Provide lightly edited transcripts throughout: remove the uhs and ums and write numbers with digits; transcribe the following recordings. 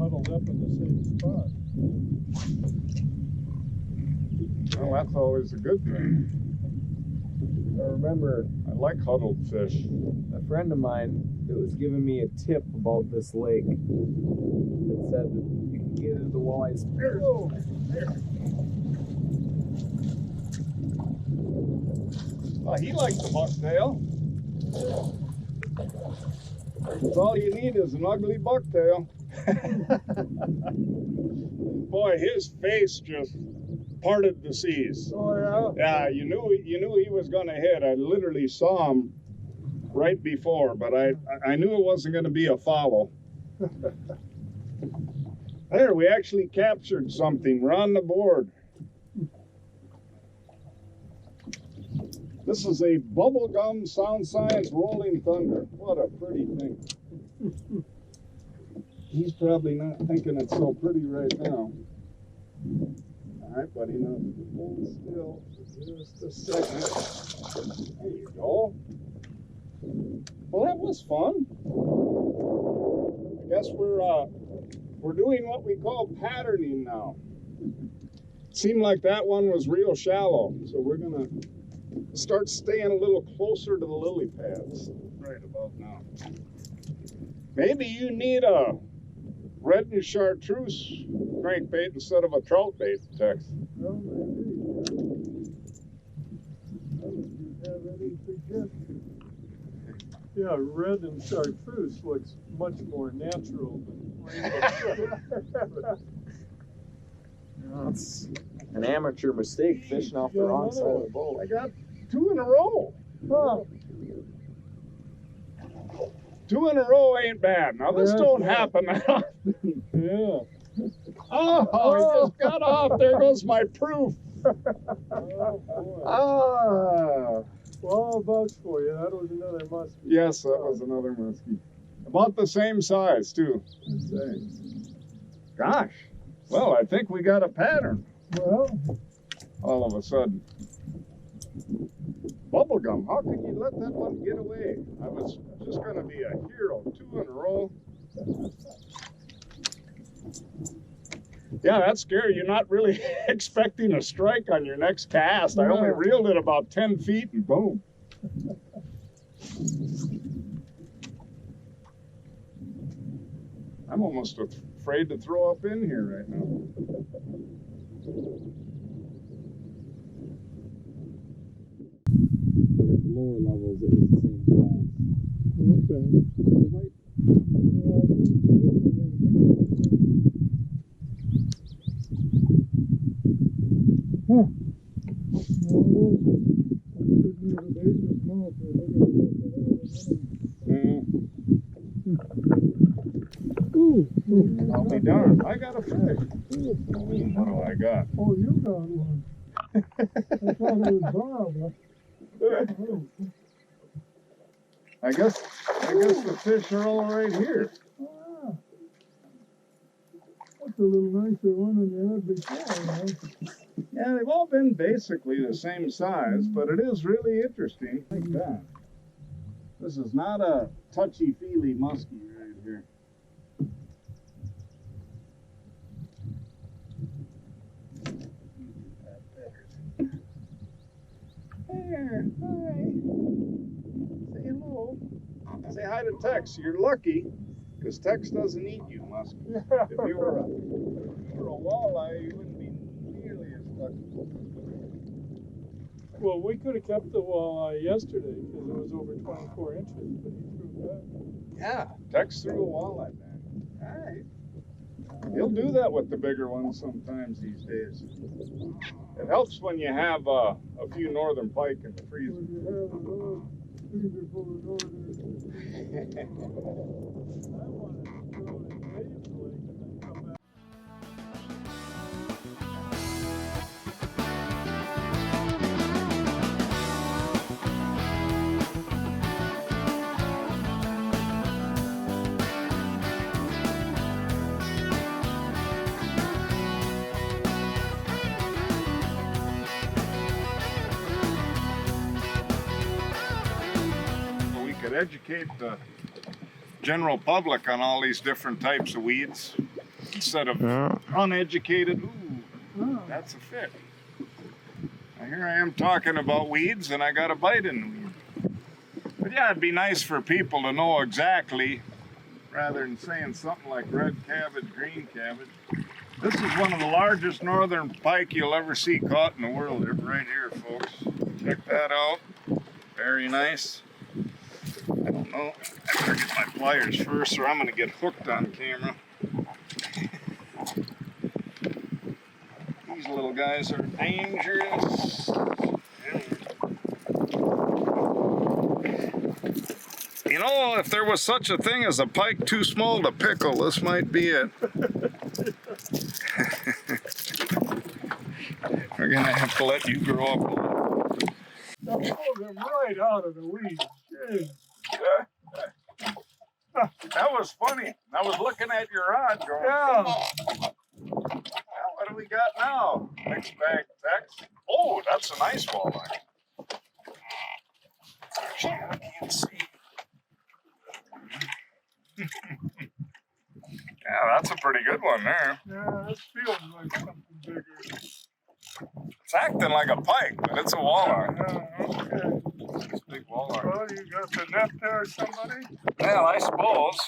huddled up in the same spot. Well, that's always a good thing. I remember I like huddled fish. a friend of mine that was giving me a tip about this lake that said that you can get into the walleyes. Oh, he likes the bucktail. That's all you need is an ugly bucktail. Boy, his face just parted the seas. Oh yeah. Yeah, you knew he was going to hit. I literally saw him right before, but I knew it wasn't going to be a follow. There, we actually captured something. We're on the board. This is a bubblegum sound science rolling thunder. What a pretty thing. He's probably not thinking it's so pretty right now. All right, buddy, now hold still just a second. There you go. Well, that was fun. I guess we're doing what we call patterning now. It seemed like that one was real shallow, so we're gonna start staying a little closer to the lily pads right about now. Maybe you need a red and chartreuse crankbait instead of a trout bait, Tex. Well, maybe. Do you have any suggestions? Yeah, red and chartreuse looks much more natural than rainbow. It's an amateur mistake fishing off the wrong side of the boat. I got 2 in a row. Huh. 2 in a row ain't bad. Now this don't happen often. Yeah. Oh, he just got off. There goes my proof. Oh, boy. Ah. Well, I'll vouch for you. That was another muskie. Yes, that was another muskie. About the same size, too. Gosh. Well, I think we got a pattern Well, all of a sudden. Bubblegum, how could you let that one get away? I was just going to be a hero. 2 in a row. Yeah, that's scary. You're not really expecting a strike on your next cast. I only reeled it about 10 feet and boom. I'm almost afraid to throw up in here right now. But at lower levels, it was the same class. okay. Huh. I'll be darned. I got a fish. What do I got? Oh, you got one. I thought it was Bob. I guess the fish are all right here. Ah. That's a little nicer one than you had before, huh? Yeah, they've all been basically the same size, but it is really interesting. Like that. This is not a touchy-feely muskie right here. There, hi. Say hello. Say hi to Tex. You're lucky, because Tex doesn't eat you, muskie. If you were a walleye, you wouldn't be nearly as lucky. Well, we could have kept the walleye yesterday because it was over 24 inches, but he threw back. Yeah, Tex threw a walleye back. All right. He'll do that with the bigger ones sometimes these days. It helps when you have a few northern pike in the freezer. When you have a little freezer full of orders. I want to throw it in Dave's lake and then come back. We could educate the general public on all these different types of weeds. instead of uneducated. Ooh, that's a fish. Now here I am talking about weeds, and I got a bite in the weed. But yeah, it'd be nice for people to know exactly, rather than saying something like red cabbage, green cabbage. This is one of the largest northern pike you'll ever see caught in the world, right here, folks. Check that out. Very nice. I don't know. I better get my pliers first, or I'm going to get hooked on camera. These little guys are dangerous. You know, if there was such a thing as a pike too small to pickle, this might be it. We're going to have to let you grow up a little. I pulled him right out of the weeds. Jeez. That was funny. I was looking at your rod going, Yeah. well, what do we got now? Mixed bag Tex. Oh, that's a nice walleye. Actually, I can't see. Yeah, that's a pretty good one there. Yeah, this feels like something bigger. It's acting like a pike, but it's a walleye. Yeah, okay. It's a big walleye. Well, you got the net there, somebody? Well, I suppose.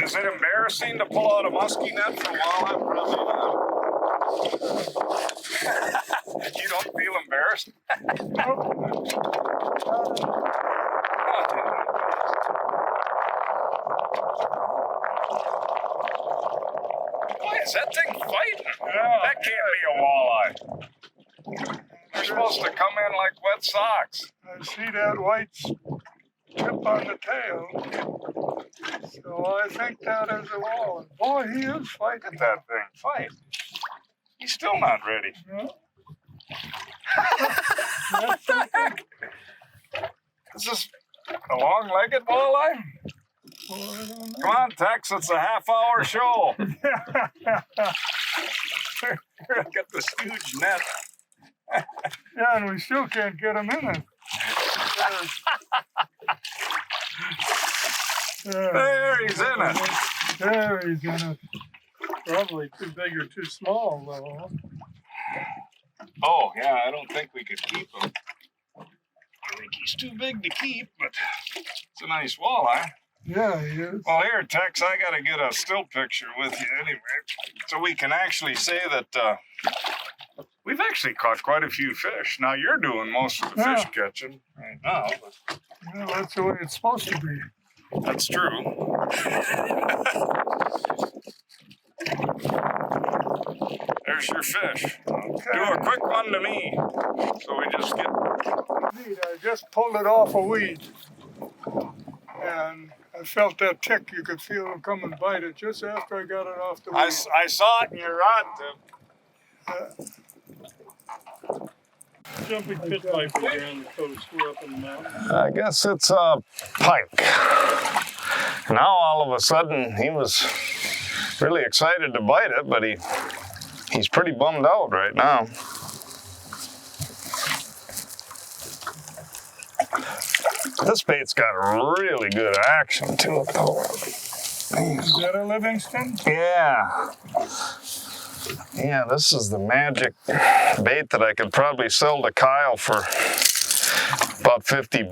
Is it embarrassing to pull out a musky net for walleye? Probably not. You don't feel embarrassed? Boy, is that thing fighting? Yeah. That can't be a walleye. They're supposed to come in like wet socks. I see that white tip on the tail. So I think that is a walleye. Boy, he is fighting That thing fight. He's still not ready. Yeah. What the heck? Is this a long-legged walleye? Well, I don't know. Come on, Tex, it's a half-hour show. Got this huge net. Yeah, and we still can't get him in it. There, he's in it. There he's in it. Probably too big or too small, though. Oh, yeah, I don't think we could keep him. I think he's too big to keep, but it's a nice walleye. Yeah, he is. Well, here, Tex, I got to get a still picture with you anyway, so we can actually say that we've actually caught quite a few fish. Now, you're doing most of the fish catching right now. But Yeah, that's the way it's supposed to be. that's true. There's your fish. Okay. Do a quick one to me. So we just get... Neat. I just pulled it off a weed. And I felt that tick. You could feel him come and bite it just after I got it off the weed. I saw it in your rod tip. Jumping pit viper around the coast. We're up in the mountains. I guess it's a pike. Now all of a sudden he was really excited to bite it, but he's pretty bummed out right now. This bait's got really good action to it though. Is that a Livingston? Yeah. Yeah, this is the magic bait that I could probably sell to Kyle for about $50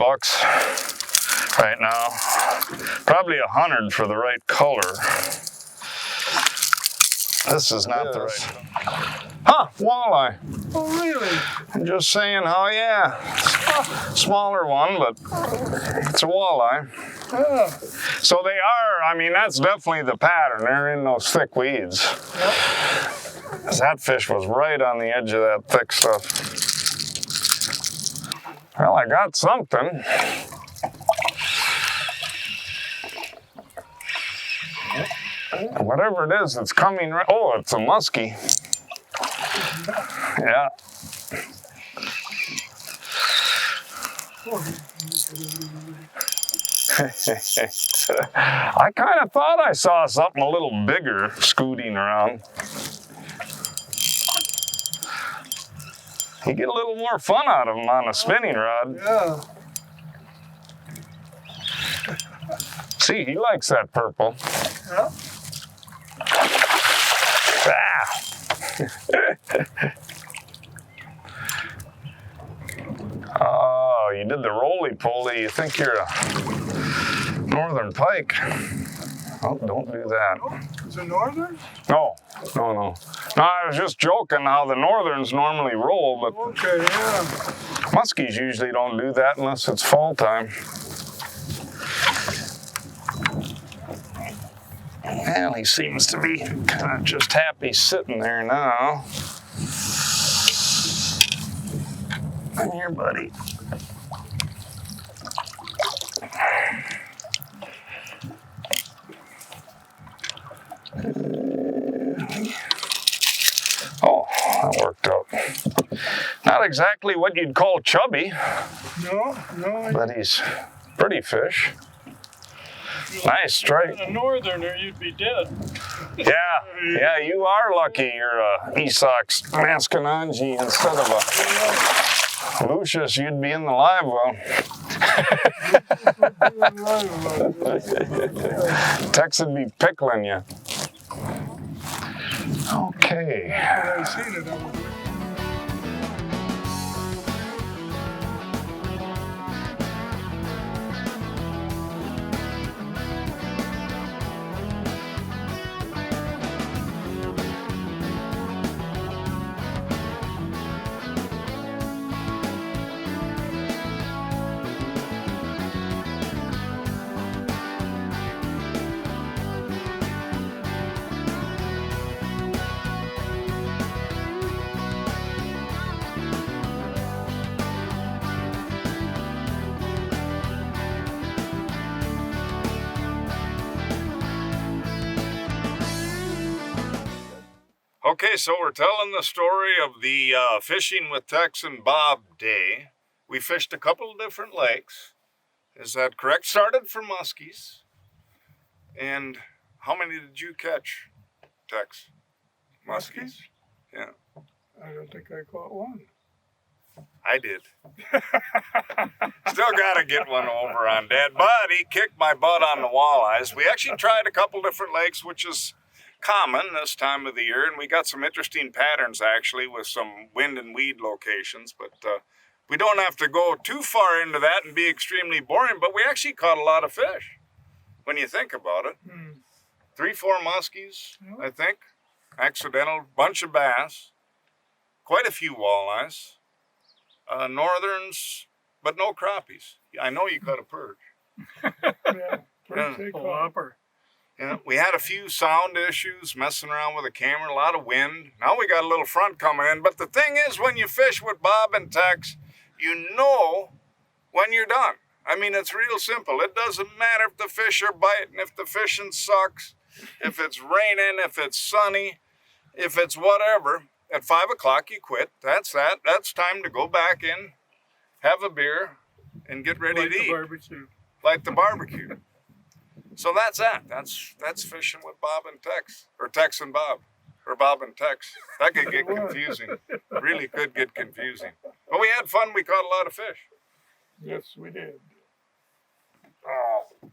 right now. Probably 100 for the right color. This is not the right. Huh, walleye. Oh, really? I'm just saying, oh yeah. Smaller one, but it's a walleye. Yeah. So they are, I mean, that's definitely the pattern. They're in those thick weeds. Yep. 'Cause that fish was right on the edge of that thick stuff. Well, I got something. Whatever it is, it's coming right. Oh, it's a muskie. Yeah. I kind of thought I saw something a little bigger scooting around. You get a little more fun out of them on a spinning rod. Yeah. See, he likes that purple. Yeah. Oh, you did the roly-poly. You think you're a northern pike. Oh, don't do that. Is it northern? No. No, I was just joking how the northerns normally roll, but Okay, yeah. muskies usually don't do that unless it's fall time. Well, he seems to be kind of just happy sitting there now. Come here, buddy. Oh, that worked out. Not exactly what you'd call chubby, No. but he's pretty fish. Nice strike. A northerner, you'd be dead. Yeah, you are lucky you're a Esox Masconangi instead of a Lucius. You'd be in the live well. Tex would be pickling you. Okay. I seen it over there. Okay, so we're telling the story of the fishing with Tex and Bob day. We fished a couple of different lakes. Is that correct? Started for muskies. And how many did you catch, Tex? Muskies? Yeah. I don't think I caught one. I did. Still got to get one over on Dad, but he kicked my butt on the walleyes. We actually tried a couple different lakes, which is common this time of the year, and we got some interesting patterns actually with some wind and weed locations, but we don't have to go too far into that and be extremely boring, but we actually caught a lot of fish when you think about it. 3-4 muskies, I think, accidental, bunch of bass, quite a few walleyes, northerns, but no crappies. I know you caught a perch. Yeah, pretty big whopper. Yeah, we had a few sound issues, messing around with the camera, a lot of wind. Now we got a little front coming in. But the thing is, when you fish with Bob and Tex, you know when you're done. I mean, it's real simple. It doesn't matter if the fish are biting, if the fishing sucks, if it's raining, if it's sunny, if it's whatever. At 5 o'clock, you quit. That's that. That's time to go back in, have a beer, and get ready to eat. Light the barbecue. So that's that. That's fishing with Bob and Tex, or Tex and Bob, or Bob and Tex. That could get confusing. Really could get confusing. But we had fun. We caught a lot of fish. Yes, we did. Oh.